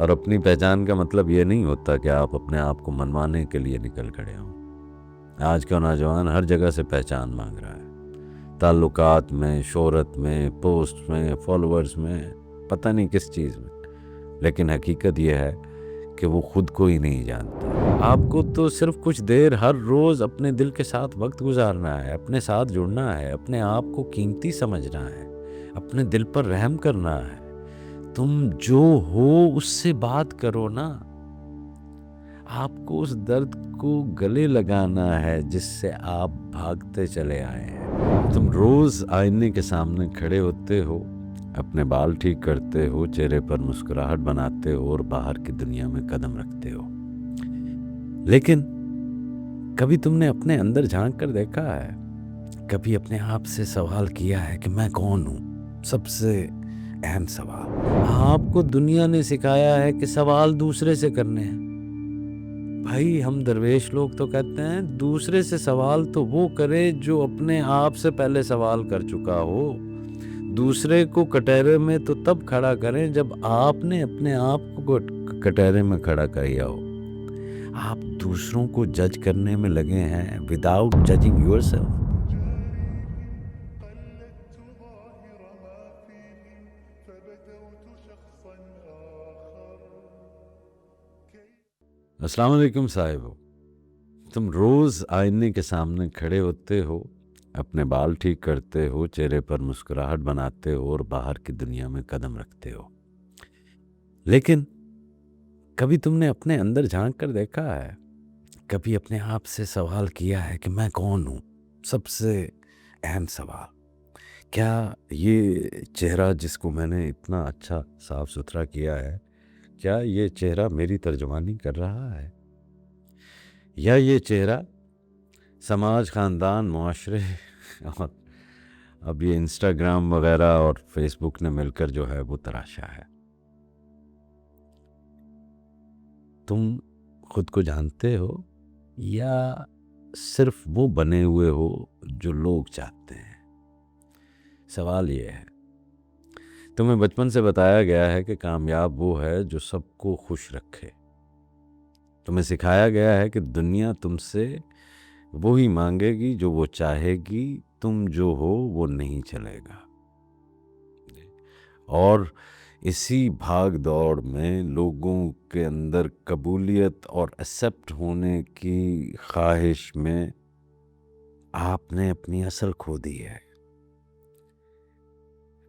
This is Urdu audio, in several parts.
اور اپنی پہچان کا مطلب یہ نہیں ہوتا کہ آپ اپنے آپ کو منوانے کے لیے نکل کھڑے ہوں۔ آج کا نوجوان ہر جگہ سے پہچان مانگ رہا ہے، تعلقات میں، شہرت میں، پوسٹ میں، فالوورز میں، پتہ نہیں کس چیز میں، لیکن حقیقت یہ ہے کہ وہ خود کو ہی نہیں جانتا۔ آپ کو تو صرف کچھ دیر ہر روز اپنے دل کے ساتھ وقت گزارنا ہے، اپنے ساتھ جڑنا ہے، اپنے آپ کو قیمتی سمجھنا ہے، اپنے دل پر رحم کرنا ہے۔ تم جو ہو اس سے بات کرو نا۔ آپ کو اس درد کو گلے لگانا ہے جس سے آپ بھاگتے چلے آئے ہیں۔ تم روز آئینے کے سامنے کھڑے ہوتے ہو، اپنے بال ٹھیک کرتے ہو، چہرے پر مسکراہٹ بناتے ہو اور باہر کی دنیا میں قدم رکھتے ہو، لیکن کبھی تم نے اپنے اندر جھانک کر دیکھا ہے؟ کبھی اپنے آپ سے سوال کیا ہے کہ میں کون ہوں؟ سب سے اہم سوال۔ آپ کو دنیا نے سکھایا ہے کہ سوال دوسرے سے کرنے ہیں۔ بھائی ہم درویش لوگ تو کہتے ہیں دوسرے سے سوال تو وہ کرے جو اپنے آپ سے پہلے سوال کر چکا ہو۔ دوسرے کو کٹہرے میں تو تب کھڑا کریں جب آپ نے اپنے آپ کو کٹہرے میں کھڑا کیا ہو۔ آپ دوسروں کو جج کرنے میں لگے ہیں without judging yourself۔ السلام علیکم صاحبو۔ تم روز آئینے کے سامنے کھڑے ہوتے ہو، اپنے بال ٹھیک کرتے ہو، چہرے پر مسکراہٹ بناتے ہو اور باہر کی دنیا میں قدم رکھتے ہو، لیکن کبھی تم نے اپنے اندر جھانک کر دیکھا ہے؟ کبھی اپنے آپ سے سوال کیا ہے کہ میں کون ہوں؟ سب سے اہم سوال۔ کیا یہ چہرہ جس کو میں نے اتنا اچھا صاف ستھرا کیا ہے، کیا یہ چہرہ میری ترجمانی کر رہا ہے؟ یا یہ چہرہ سماج، خاندان، معاشرے اور اب یہ انسٹاگرام وغیرہ اور فیس بک نے مل کر جو ہے وہ تراشا ہے؟ تم خود کو جانتے ہو یا صرف وہ بنے ہوئے ہو جو لوگ چاہتے ہیں؟ سوال یہ ہے۔ تمہیں بچپن سے بتایا گیا ہے کہ کامیاب وہ ہے جو سب کو خوش رکھے۔ تمہیں سکھایا گیا ہے کہ دنیا تم سے وہی مانگے گی جو وہ چاہے گی، تم جو ہو وہ نہیں چلے گا۔ اور اسی بھاگ دوڑ میں لوگوں کے اندر قبولیت اور ایکسیپٹ ہونے کی خواہش میں آپ نے اپنی اصل کھو دی ہے۔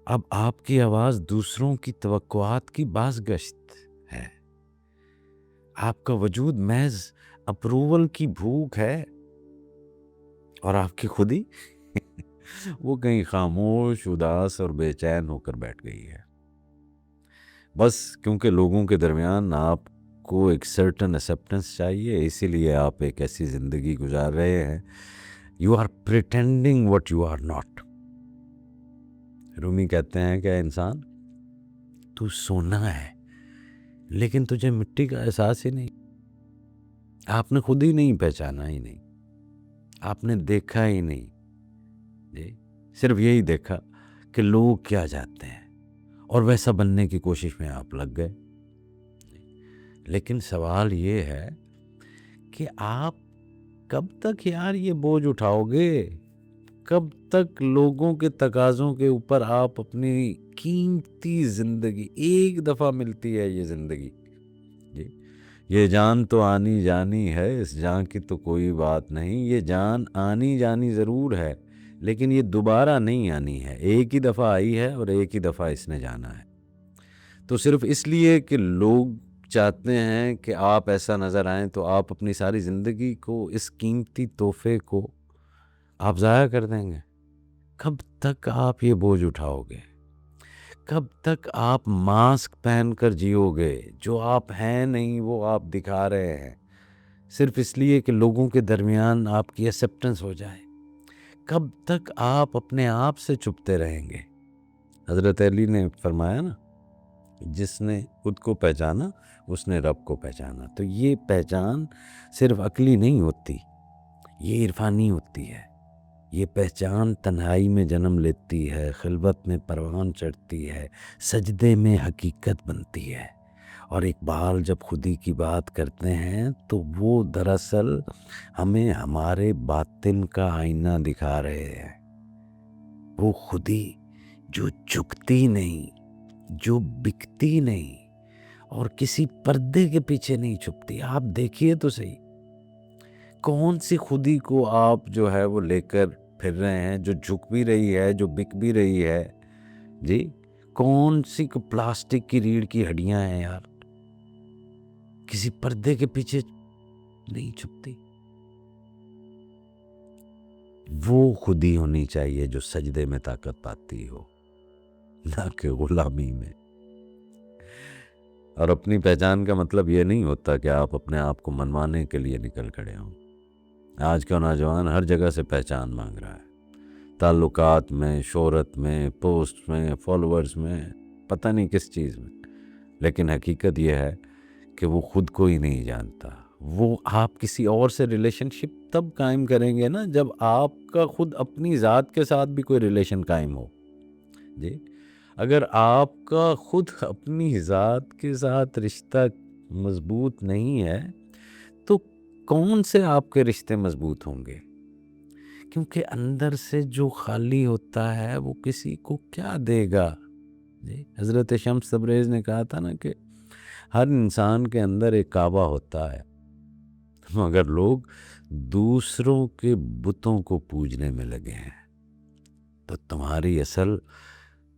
اب آپ کی آواز دوسروں کی توقعات کی باز گشت ہے۔ آپ کا وجود محض اپروول کی بھوک ہے اور آپ کی خودی وہ کہیں خاموش، اداس اور بے چین ہو کر بیٹھ گئی ہے، بس کیونکہ لوگوں کے درمیان آپ کو ایک سرٹن ایکسیپٹنس چاہیے، اسی لیے آپ ایک ایسی زندگی گزار رہے ہیں۔ You are pretending what you are not. Rumi کہتے ہیں کہ انسان تو سونا ہے لیکن تجھے مٹی کا احساس ہی نہیں۔ آپ نے خود ہی نہیں پہچانا ہی نہیں، آپ نے دیکھا ہی نہیں، جی صرف یہی دیکھا کہ لوگ کیا چاہتے ہیں اور ویسا بننے کی کوشش میں آپ لگ گئے۔ لیکن سوال یہ ہے کہ آپ کب تک یار یہ بوجھ اٹھاؤ گے؟ کب تک لوگوں کے تقاضوں کے اوپر آپ اپنی قیمتی زندگی، ایک دفعہ ملتی ہے یہ زندگی، جی یہ جان تو آنی جانی ہے، اس جان کی تو کوئی بات نہیں، یہ جان آنی جانی ضرور ہے لیکن یہ دوبارہ نہیں آنی ہے، ایک ہی دفعہ آئی ہے اور ایک ہی دفعہ اس نے جانا ہے۔ تو صرف اس لیے کہ لوگ چاہتے ہیں کہ آپ ایسا نظر آئیں تو آپ اپنی ساری زندگی کو، اس قیمتی تحفے کو آپ ضائع کر دیں گے۔ کب تک آپ یہ بوجھ اٹھاؤ گے؟ کب تک آپ ماسک پہن کر جیو گے؟ جو آپ ہیں نہیں وہ آپ دکھا رہے ہیں صرف اس لیے کہ لوگوں کے درمیان آپ کی ایکسیپٹنس ہو جائے۔ کب تک آپ اپنے آپ سے چھپتے رہیں گے؟ حضرت علی نے فرمایا نا، جس نے خود کو پہچانا اس نے رب کو پہچانا۔ تو یہ پہچان صرف عقلی نہیں ہوتی، یہ عرفانی ہوتی ہے۔ یہ پہچان تنہائی میں جنم لیتی ہے، خلوت میں پروان چڑھتی ہے، سجدے میں حقیقت بنتی ہے اور اقبال جب خودی کی بات کرتے ہیں تو وہ دراصل ہمیں ہمارے باطن کا آئینہ دکھا رہے ہیں. وہ خودی جو جھکتی نہیں، جو بکتی نہیں اور کسی پردے کے پیچھے نہیں چھپتی. آپ دیکھیے تو صحیح، کون سی خودی کو آپ جو ہے وہ لے کر پھر رہے ہیں، جو جھک بھی رہی ہے، جو بک بھی رہی ہے. جی کون سی کو پلاسٹک کی ریڑھ کی ہڈیاں ہیں یار، کسی پردے کے پیچھے نہیں چھپتی. وہ خودی ہونی چاہیے جو سجدے میں طاقت پاتی ہو، نہ کہ غلامی میں. اور اپنی پہچان کا مطلب یہ نہیں ہوتا کہ آپ اپنے آپ کو منوانے کے لیے نکل کھڑے ہوں. آج کا نوجوان ہر جگہ سے پہچان مانگ رہا ہے، تعلقات میں، شہرت میں، پوسٹ میں، فالوورز میں، پتہ نہیں کس چیز میں. لیکن حقیقت یہ ہے کہ وہ خود کو ہی نہیں جانتا. وہ آپ کسی اور سے ریلیشن شپ تب قائم کریں گے نا جب آپ کا خود اپنی ذات کے ساتھ بھی کوئی ریلیشن قائم ہو. جی اگر آپ کا خود اپنی ذات کے ساتھ رشتہ مضبوط نہیں ہے تو کون سے آپ کے رشتے مضبوط ہوں گے؟ کیونکہ اندر سے جو خالی ہوتا ہے وہ کسی کو کیا دے گا. جی حضرت شمس تبریز نے کہا تھا نا کہ ہر انسان کے اندر ایک کعبہ ہوتا ہے، مگر لوگ دوسروں کے بتوں کو پوجنے میں لگے ہیں. تو تمہاری اصل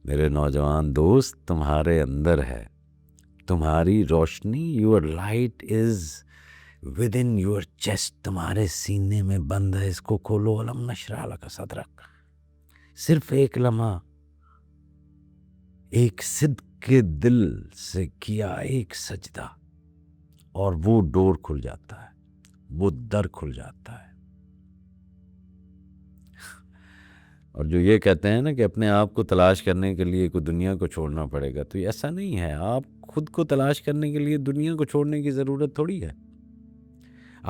میرے نوجوان دوست تمہارے اندر ہے. تمہاری روشنی، your light is with in your chest, تمہارے سینے میں بند ہے. اس کو کھولو، علم نشرح لک صدرک. صرف ایک لمحہ، ایک صدق کے دل سے کیا ایک سجدہ اور وہ ڈور کھل جاتا ہے، وہ در کھل جاتا ہے. اور جو یہ کہتے ہیں نا کہ اپنے آپ کو تلاش کرنے کے لیے کوئی دنیا کو چھوڑنا پڑے گا، تو یہ ایسا نہیں ہے. آپ خود کو تلاش کرنے کے لیے دنیا کو چھوڑنے کی ضرورت تھوڑی ہے.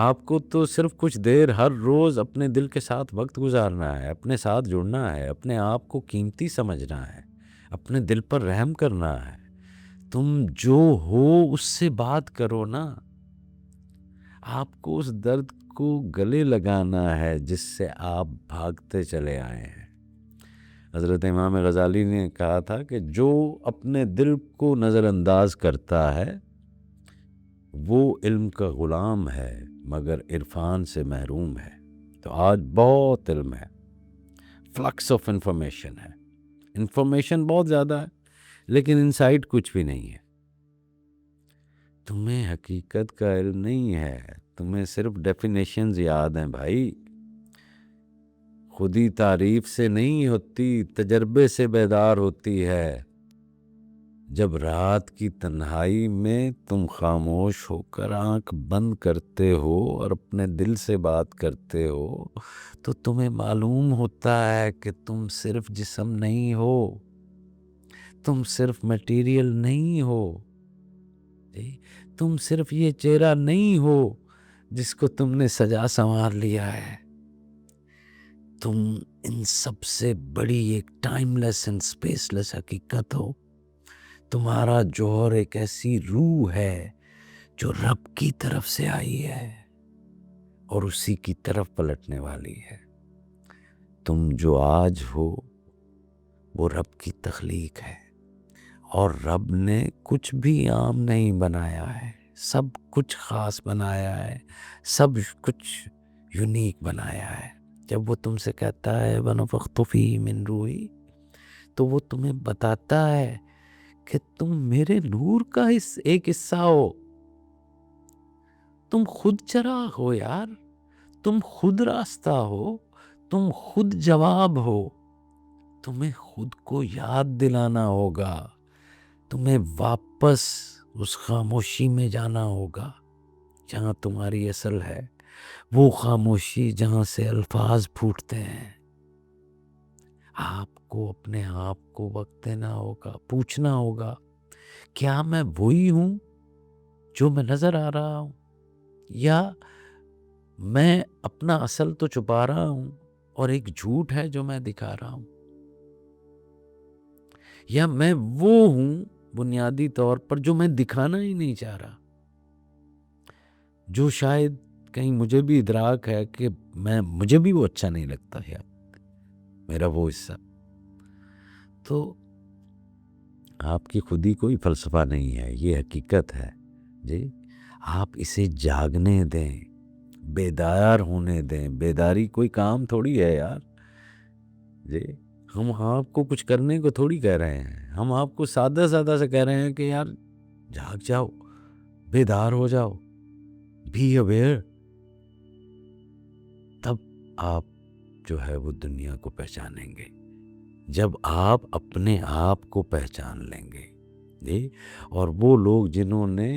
آپ کو تو صرف کچھ دیر ہر روز اپنے دل کے ساتھ وقت گزارنا ہے، اپنے ساتھ جڑنا ہے، اپنے آپ کو قیمتی سمجھنا ہے، اپنے دل پر رحم کرنا ہے. تم جو ہو اس سے بات کرو نا. آپ کو اس درد کو گلے لگانا ہے جس سے آپ بھاگتے چلے آئے ہیں. حضرت امام غزالی نے کہا تھا کہ جو اپنے دل کو نظر انداز کرتا ہے وہ علم کا غلام ہے مگر عرفان سے محروم ہے. تو آج بہت علم ہے، فلکس آف انفارمیشن ہے، انفارمیشن بہت زیادہ ہے لیکن انسائٹ کچھ بھی نہیں ہے. تمہیں حقیقت کا علم نہیں ہے، تمہیں صرف ڈیفینیشنز یاد ہیں بھائی. خودی تعریف سے نہیں ہوتی، تجربے سے بیدار ہوتی ہے. جب رات کی تنہائی میں تم خاموش ہو کر آنکھ بند کرتے ہو اور اپنے دل سے بات کرتے ہو تو تمہیں معلوم ہوتا ہے کہ تم صرف جسم نہیں ہو، تم صرف میٹیریل نہیں ہو. تم صرف یہ چہرہ نہیں ہو جس کو تم نے سجا سنوار لیا ہے. تم ان سب سے بڑی ایک ٹائم لیس اینڈ اسپیس لیس حقیقت ہو. تمہارا جوہر ایک ایسی روح ہے جو رب کی طرف سے آئی ہے اور اسی کی طرف پلٹنے والی ہے. تم جو آج ہو وہ رب کی تخلیق ہے اور رب نے کچھ بھی عام نہیں بنایا ہے، سب کچھ خاص بنایا ہے، سب کچھ یونیک بنایا ہے. جب وہ تم سے کہتا ہے وَنَفَخْتُ فِيهِ مِن رُوحِي، تو وہ تمہیں بتاتا ہے کہ تم میرے نور کا ایک حصہ ہو. تم خود چراغ ہو یار، تم خود راستہ ہو، تم خود جواب ہو. تمہیں خود کو یاد دلانا ہوگا، تمہیں واپس اس خاموشی میں جانا ہوگا جہاں تمہاری اصل ہے، وہ خاموشی جہاں سے الفاظ پھوٹتے ہیں. آپ کو اپنے آپ کو وقت دینا ہوگا، پوچھنا ہوگا کیا میں وہی ہوں جو میں نظر آ رہا ہوں، یا میں اپنا اصل تو چھپا رہا ہوں اور ایک جھوٹ ہے جو میں دکھا رہا ہوں، یا میں وہ ہوں بنیادی طور پر جو میں دکھانا ہی نہیں چاہ رہا، جو شاید کہیں مجھے بھی ادراک ہے کہ مجھے بھی وہ اچھا نہیں لگتا ہے میرا وہ حصہ. تو آپ کی خود ہی کوئی فلسفہ نہیں ہے، یہ حقیقت ہے جی. آپ اسے جاگنے دیں، بیدار ہونے دیں. بیداری کوئی کام تھوڑی ہے یار جی. ہم آپ کو کچھ کرنے کو تھوڑی کہہ رہے ہیں، ہم آپ کو سادہ سادہ سے کہہ رہے ہیں کہ یار جاگ جاؤ، بیدار ہو جاؤ، بی اویئر. تب آپ جو ہے وہ دنیا کو پہچانیں گے. جب آپ اپنے آپ کو پہچان لیں گے جی. اور وہ لوگ جنہوں نے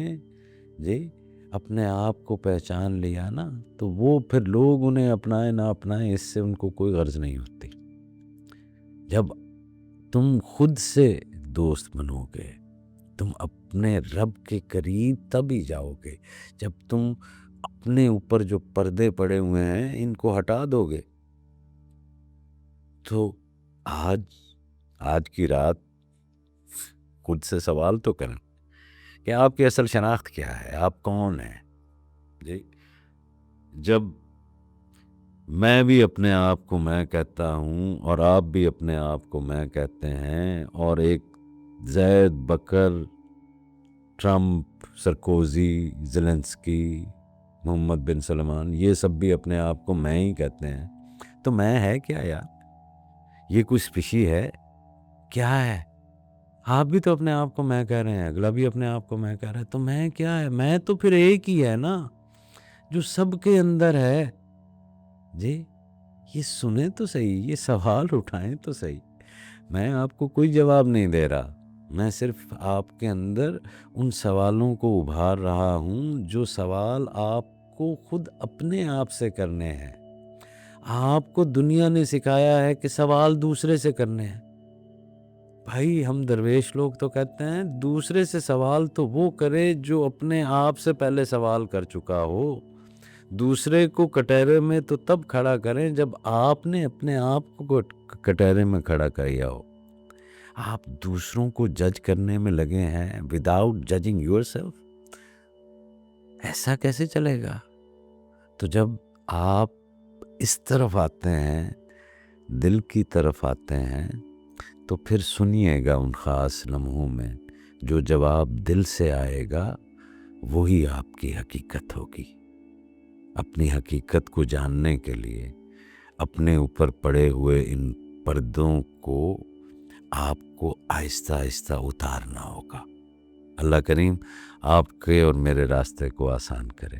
جی اپنے آپ کو پہچان لیا نا، تو وہ پھر لوگ انہیں اپنائیں نہ اپنائیں، اس سے ان کو کوئی غرض نہیں ہوتی. جب تم خود سے دوست بنو گے، تم اپنے رب کے قریب تب ہی جاؤ گے جب تم اپنے اوپر جو پردے پڑے ہوئے ہیں ان کو ہٹا دو گے. تو آج کی رات خود سے سوال تو کریں کہ آپ کی اصل شناخت کیا ہے، آپ کون ہیں جی. جب میں بھی اپنے آپ کو میں کہتا ہوں اور آپ بھی اپنے آپ کو میں کہتے ہیں، اور ایک زید، بکر، ٹرمپ، سرکوزی، زیلنسکی، محمد بن سلمان، یہ سب بھی اپنے آپ کو میں ہی کہتے ہیں، تو میں ہے کیا یار؟ یہ کوئی اسپیشی ہے کیا ہے؟ آپ بھی تو اپنے آپ کو میں کہہ رہے ہیں، اگلا بھی اپنے آپ کو میں کہہ رہا ہے، تو میں کیا ہے؟ میں تو پھر ایک ہی ہے نا جو سب کے اندر ہے جی. یہ سنیں تو صحیح، یہ سوال اٹھائیں تو صحیح. میں آپ کو کوئی جواب نہیں دے رہا، میں صرف آپ کے اندر ان سوالوں کو ابھار رہا ہوں جو سوال آپ کو خود اپنے آپ سے کرنے ہیں. آپ کو دنیا نے سکھایا ہے کہ سوال دوسرے سے کرنے ہیں. بھائی ہم درویش لوگ تو کہتے ہیں دوسرے سے سوال تو وہ کرے جو اپنے آپ سے پہلے سوال کر چکا ہو. دوسرے کو کٹہرے میں تو تب کھڑا کریں جب آپ نے اپنے آپ کو کٹہرے میں کھڑا کیا ہو. آپ دوسروں کو جج کرنے میں لگے ہیں وداؤٹ ججنگ یور سیلف. ایسا کیسے چلے گا؟ تو جب آپ اس طرف آتے ہیں، دل کی طرف آتے ہیں، تو پھر سنیے گا ان خاص لمحوں میں جو جواب دل سے آئے گا وہی آپ کی حقیقت ہوگی. اپنی حقیقت کو جاننے کے لیے اپنے اوپر پڑے ہوئے ان پردوں کو آپ کو آہستہ آہستہ اتارنا ہوگا. اللہ کریم آپ کے اور میرے راستے کو آسان کرے.